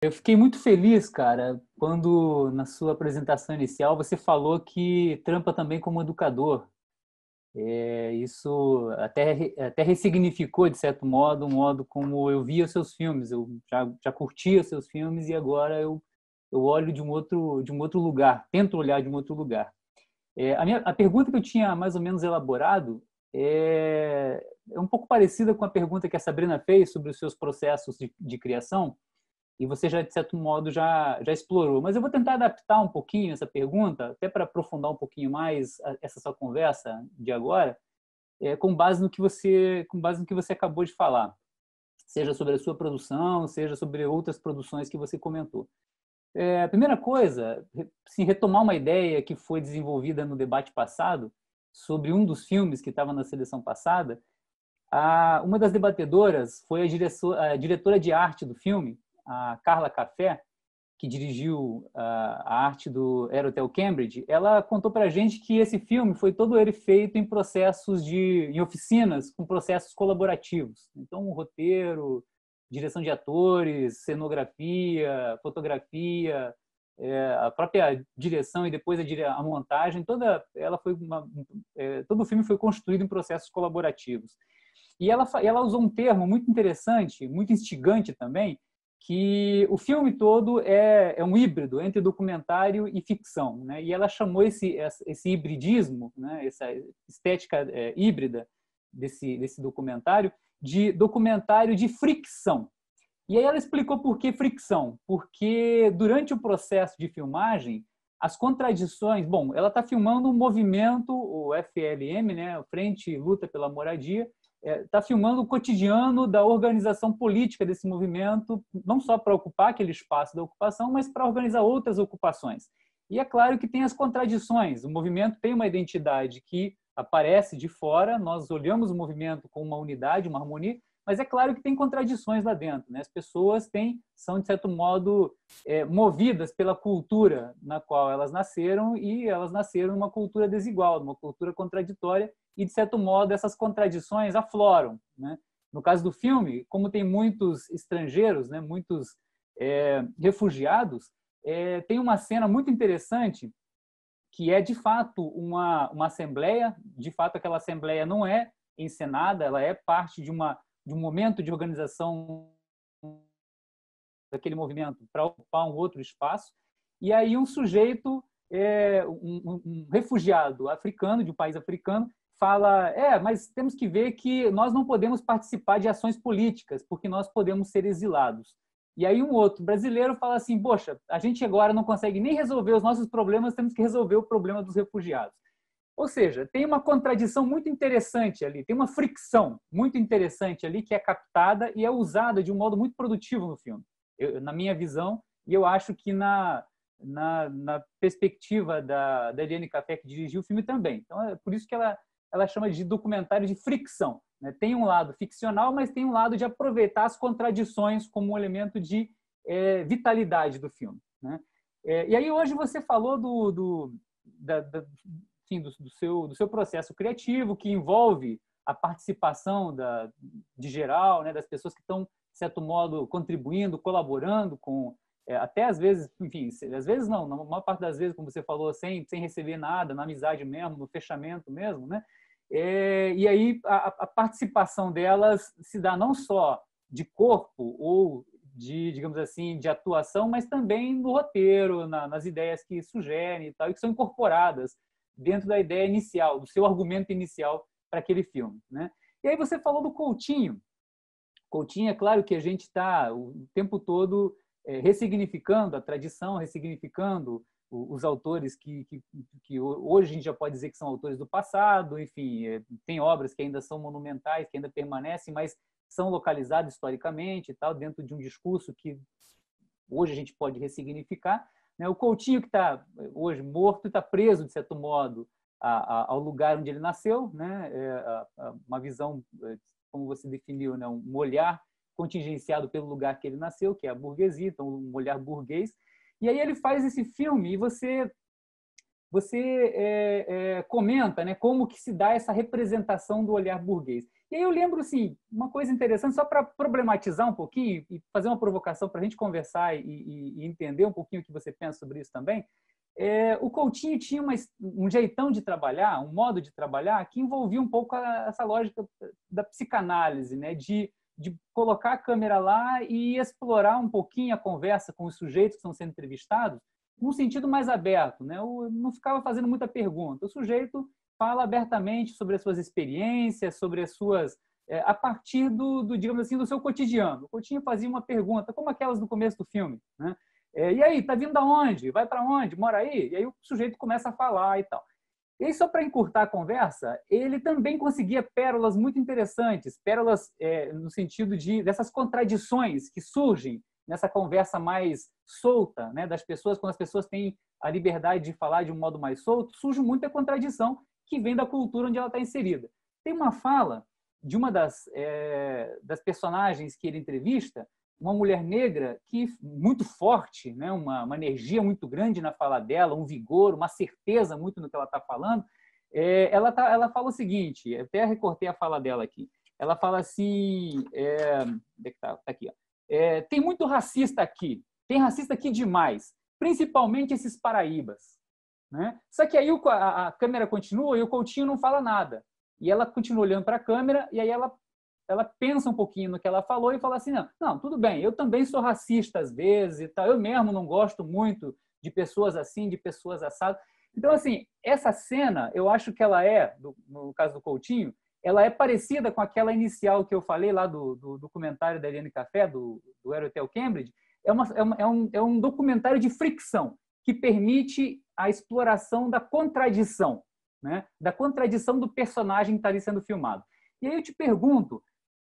Eu fiquei muito feliz, cara, quando na sua apresentação inicial você falou que trampa também como educador. Isso até ressignificou, de certo modo, o modo como eu via os seus filmes. Eu já curtia os seus filmes e agora eu olho de um outro lugar, tento olhar de um outro lugar. A pergunta que eu tinha mais ou menos elaborado é um pouco parecida com a pergunta que a Sabrina fez sobre os seus processos de criação, e você já, de certo modo, já explorou. Mas eu vou tentar adaptar um pouquinho essa pergunta, até para aprofundar um pouquinho mais essa sua conversa de agora, com base no que você acabou de falar, seja sobre a sua produção, seja sobre outras produções que você comentou. A primeira coisa, sim, retomar uma ideia que foi desenvolvida no debate passado sobre um dos filmes que estava na seleção passada. Uma das debatedoras foi a diretora de arte do filme, a Carla Café, que dirigiu a arte do Air Hotel Cambridge. Ela contou para a gente que esse filme foi todo ele feito em em oficinas, com processos colaborativos. Então, o roteiro, direção de atores, cenografia, fotografia, a própria direção e depois a montagem, todo o filme foi construído em processos colaborativos. E ela usou um termo muito interessante, muito instigante também, que o filme todo é um híbrido entre documentário e ficção, né? E ela chamou esse hibridismo, né? Essa estética híbrida desse documentário, de documentário de fricção. E aí ela explicou por que fricção, porque durante o processo de filmagem, as contradições... Bom, ela está filmando um movimento, o FLM, né? Frente Luta pela Moradia, está filmando o cotidiano da organização política desse movimento, não só para ocupar aquele espaço da ocupação, mas para organizar outras ocupações. E é claro que tem as contradições. O movimento tem uma identidade que aparece de fora, nós olhamos o movimento com uma unidade, uma harmonia, mas é claro que tem contradições lá dentro, né? As pessoas são, de certo modo, movidas pela cultura na qual elas nasceram, e elas nasceram numa cultura desigual, numa cultura contraditória, e, de certo modo, essas contradições afloram, né? No caso do filme, como tem muitos estrangeiros, né, muitos refugiados, tem uma cena muito interessante que é, de fato, uma assembleia. De fato, aquela assembleia não é encenada, ela é parte de um momento de organização daquele movimento para ocupar um outro espaço. E aí um sujeito, um refugiado africano, de um país africano, fala, mas temos que ver que nós não podemos participar de ações políticas, porque nós podemos ser exilados. E aí um outro brasileiro fala assim, poxa, a gente agora não consegue nem resolver os nossos problemas, temos que resolver o problema dos refugiados. Ou seja, tem uma contradição muito interessante ali, tem uma fricção muito interessante ali que é captada e é usada de um modo muito produtivo no filme, na minha visão, e eu acho que na perspectiva da Eliane Café, que dirigiu o filme também. Então, é por isso que ela chama de documentário de fricção, né? Tem um lado ficcional, mas tem um lado de aproveitar as contradições como um elemento de vitalidade do filme, né? E aí hoje você falou enfim, do seu processo criativo, que envolve a participação de geral, né, das pessoas que estão, de certo modo, contribuindo, colaborando com, até às vezes, enfim, às vezes não, na maior parte das vezes, como você falou, sem receber nada, na amizade mesmo, no fechamento mesmo, né? E aí a participação delas se dá não só de corpo ou digamos assim, de atuação, mas também no roteiro, nas ideias que sugerem e tal, e que são incorporadas dentro da ideia inicial, do seu argumento inicial para aquele filme, né? E aí você falou do Coutinho. Coutinho, é claro que a gente está o tempo todo ressignificando a tradição, ressignificando os autores que hoje a gente já pode dizer que são autores do passado. Enfim, tem obras que ainda são monumentais, que ainda permanecem, mas são localizadas historicamente e tal, dentro de um discurso que hoje a gente pode ressignificar. O Coutinho, que está hoje morto, está preso, de certo modo, ao lugar onde ele nasceu, né? Uma visão, como você definiu, né? Um olhar contingenciado pelo lugar que ele nasceu, que é a burguesia, então um olhar burguês. E aí ele faz esse filme e você comenta, né, como que se dá essa representação do olhar burguês. E aí eu lembro, assim, uma coisa interessante, só para problematizar um pouquinho e fazer uma provocação para a gente conversar e entender um pouquinho o que você pensa sobre isso também. O Coutinho tinha um jeitão de trabalhar, um modo de trabalhar que envolvia um pouco essa lógica da psicanálise, né? De colocar a câmera lá e explorar um pouquinho a conversa com os sujeitos que estão sendo entrevistados num sentido mais aberto, né? Eu não ficava fazendo muita pergunta. O sujeito fala abertamente sobre as suas experiências, sobre as suas a partir digamos assim, do seu cotidiano. O Coutinho fazia uma pergunta, como aquelas do começo do filme, né? E aí, tá vindo da onde? Vai para onde? Mora aí? E aí o sujeito começa a falar e tal. E aí, só para encurtar a conversa, ele também conseguia pérolas muito interessantes, pérolas no sentido dessas contradições que surgem nessa conversa mais solta, né, das pessoas, quando as pessoas têm a liberdade de falar de um modo mais solto, surge muita contradição que vem da cultura onde ela está inserida. Tem uma fala de uma das personagens que ele entrevista, uma mulher negra que muito forte, né, uma energia muito grande na fala dela, um vigor, uma certeza muito no que ela está falando. Ela fala o seguinte, eu até recortei a fala dela aqui. Ela fala assim, onde é que tá? Tá aqui, ó. Tem muito racista aqui, tem racista aqui demais, principalmente esses paraíbas, né? Só que aí a câmera continua e o Coutinho não fala nada. E ela continua olhando para a câmera e aí ela pensa um pouquinho no que ela falou e fala assim, não, tudo bem, eu também sou racista às vezes e tal, eu mesmo não gosto muito de pessoas assim, de pessoas assadas. Então, assim, essa cena, eu acho que ela no caso do Coutinho, ela é parecida com aquela inicial que eu falei lá do documentário da Eliane Café, do Aero Hotel Cambridge. É um documentário de fricção que permite a exploração da contradição, né? Da contradição do personagem que está ali sendo filmado. E aí eu te pergunto,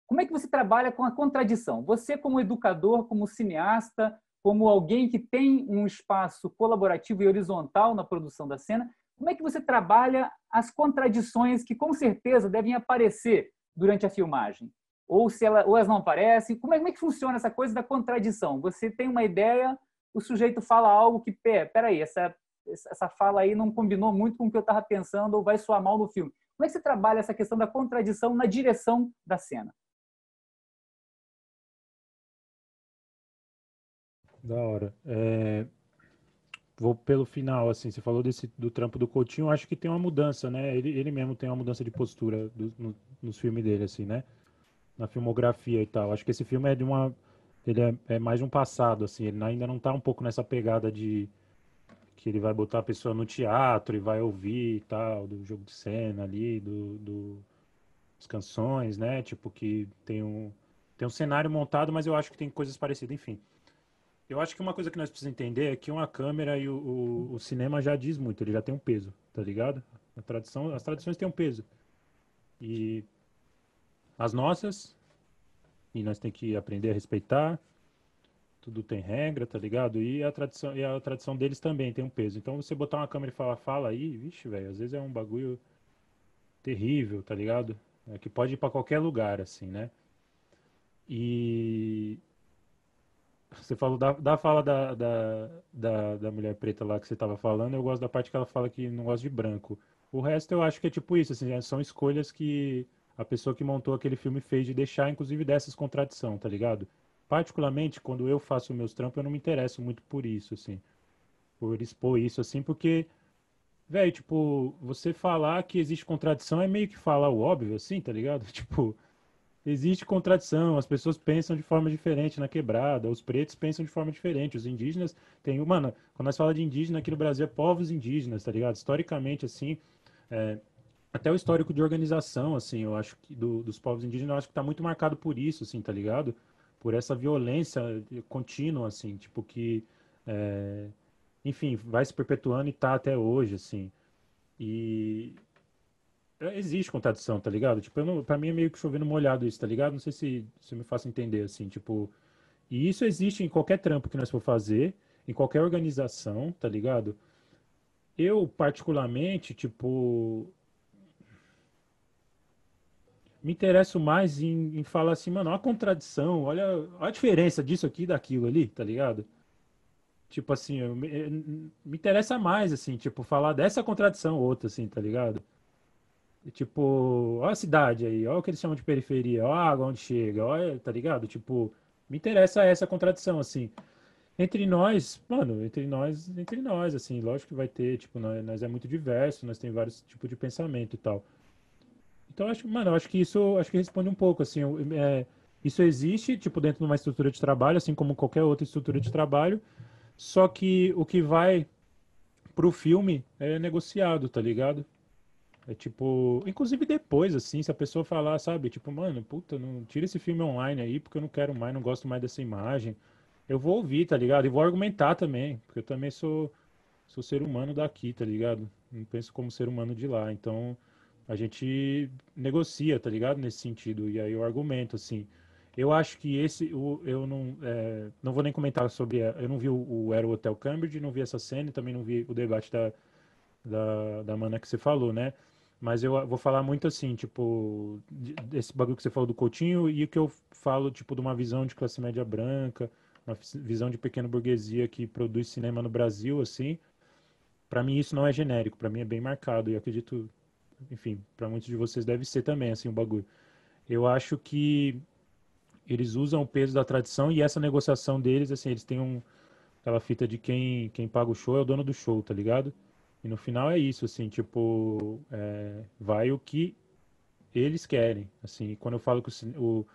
como é que você trabalha com a contradição? Você, como educador, como cineasta, como alguém que tem um espaço colaborativo e horizontal na produção da cena, como é que você trabalha as contradições que, com certeza, devem aparecer durante a filmagem? Ou elas não aparecem? Como é que funciona essa coisa da contradição? Você tem uma ideia, o sujeito fala algo que, peraí, essa fala aí não combinou muito com o que eu estava pensando ou vai soar mal no filme. Como é que você trabalha essa questão da contradição na direção da cena? Da hora. Vou pelo final, assim, você falou do trampo do Coutinho, acho que tem uma mudança, né? Ele mesmo tem uma mudança de postura nos filmes dele, assim, né? Na filmografia e tal. Acho que esse filme ele é mais um passado, assim, ele ainda não tá um pouco nessa pegada de que ele vai botar a pessoa no teatro e vai ouvir e tal, do jogo de cena ali, as canções, né? Tipo, que tem um cenário montado, mas eu acho que tem coisas parecidas, enfim. Eu acho que uma coisa que nós precisamos entender é que uma câmera e o cinema já diz muito, ele já tem um peso, tá ligado? As tradições têm um peso. E as nossas, e nós temos que aprender a respeitar, tudo tem regra, tá ligado? E a tradição deles também tem um peso. Então você botar uma câmera e falar, fala aí, vixe, velho, às vezes é um bagulho terrível, tá ligado? Que pode ir pra qualquer lugar, assim, né? E você falou da fala da mulher preta lá que você tava falando, eu gosto da parte que ela fala que não gosta de branco. O resto eu acho que é tipo isso, assim, são escolhas que a pessoa que montou aquele filme fez de deixar, inclusive, dessas contradição, tá ligado? Particularmente, quando eu faço meus trampos, eu não me interesso muito por isso, assim, por expor isso, assim, porque, velho, tipo, você falar que existe contradição é meio que falar o óbvio, assim, tá ligado? Tipo, existe contradição, as pessoas pensam de forma diferente na quebrada, os pretos pensam de forma diferente, os indígenas têm. Mano, quando nós falamos de indígena aqui no Brasil, é povos indígenas, tá ligado? Historicamente, assim, é, até o histórico de organização, assim, eu acho que dos povos indígenas, eu acho que tá muito marcado por isso, assim, tá ligado? Por essa violência contínua, assim, tipo, que, é, enfim, vai se perpetuando e tá até hoje, assim. E existe contradição, tá ligado? Tipo, pra mim é meio que chovendo molhado isso, tá ligado? Não sei se eu me faço entender, assim, tipo... E isso existe em qualquer trampo que nós for fazer, em qualquer organização, tá ligado? Eu, particularmente, tipo, me interesso mais em falar assim, mano, olha a contradição, olha a diferença disso aqui e daquilo ali, tá ligado? Tipo assim, me interessa mais, assim, tipo, falar dessa contradição ou outra, assim, tá ligado? Tipo, ó a cidade aí, ó o que eles chamam de periferia, ó a água onde chega, ó, tá ligado? Tipo, me interessa essa contradição, assim. Entre nós, mano, entre nós, assim, lógico que vai ter, tipo, nós é muito diverso, nós tem vários tipos de pensamento e tal. Então, eu acho, mano, eu acho que isso, acho que responde um pouco, assim, isso existe, tipo, dentro de uma estrutura de trabalho, assim como qualquer outra estrutura de trabalho, só que o que vai pro filme é negociado, tá ligado? É tipo, inclusive depois, assim, se a pessoa falar, sabe, tipo, mano, puta, não tira esse filme online aí, porque eu não quero mais, não gosto mais dessa imagem. Eu vou ouvir, tá ligado? E vou argumentar também, porque eu também sou ser humano daqui, tá ligado? Não penso como ser humano de lá. Então, a gente negocia, tá ligado? Nesse sentido. E aí eu argumento, assim. Eu acho que eu não, não vou nem comentar sobre, eu não vi o Era o Hotel Cambridge, não vi essa cena, e também não vi o debate da mana que você falou, né? Mas eu vou falar muito assim, tipo, desse bagulho que você falou do Coutinho e o que eu falo, tipo, de uma visão de classe média branca, uma visão de pequena burguesia que produz cinema no Brasil, assim. Para mim isso não é genérico, para mim é bem marcado e eu acredito, enfim, para muitos de vocês deve ser também, assim, o bagulho. Eu acho que eles usam o peso da tradição e essa negociação deles, assim, eles têm aquela fita de quem paga o show é o dono do show, tá ligado? E no final é isso, assim, tipo, vai o que eles querem. Assim, quando eu falo que o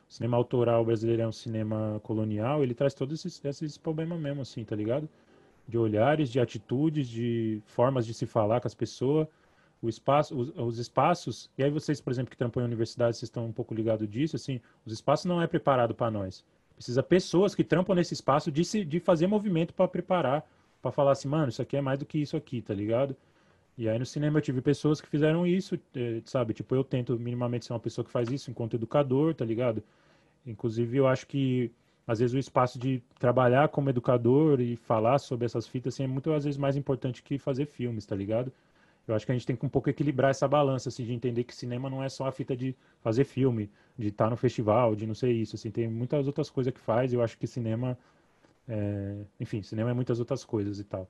cinema autoral brasileiro é um cinema colonial, ele traz todos esses problemas mesmo, assim, tá ligado? De olhares, de atitudes, de formas de se falar com as pessoas, o espaço, os espaços. E aí vocês, por exemplo, que trampam em universidade, vocês estão um pouco ligados disso, assim, os espaços não é preparado para nós. Precisa pessoas que trampam nesse espaço de fazer movimento para preparar, para falar assim, mano, isso aqui é mais do que isso aqui, tá ligado? E aí no cinema eu tive pessoas que fizeram isso, sabe? Tipo, eu tento minimamente ser uma pessoa que faz isso enquanto educador, tá ligado? Inclusive eu acho que às vezes o espaço de trabalhar como educador e falar sobre essas fitas assim, é muito às vezes mais importante que fazer filmes, tá ligado? Eu acho que a gente tem que um pouco equilibrar essa balança, assim, de entender que cinema não é só a fita de fazer filme, de estar no festival, de não ser isso, assim, tem muitas outras coisas que faz, e eu acho que cinema, enfim, cinema é muitas outras coisas e tal.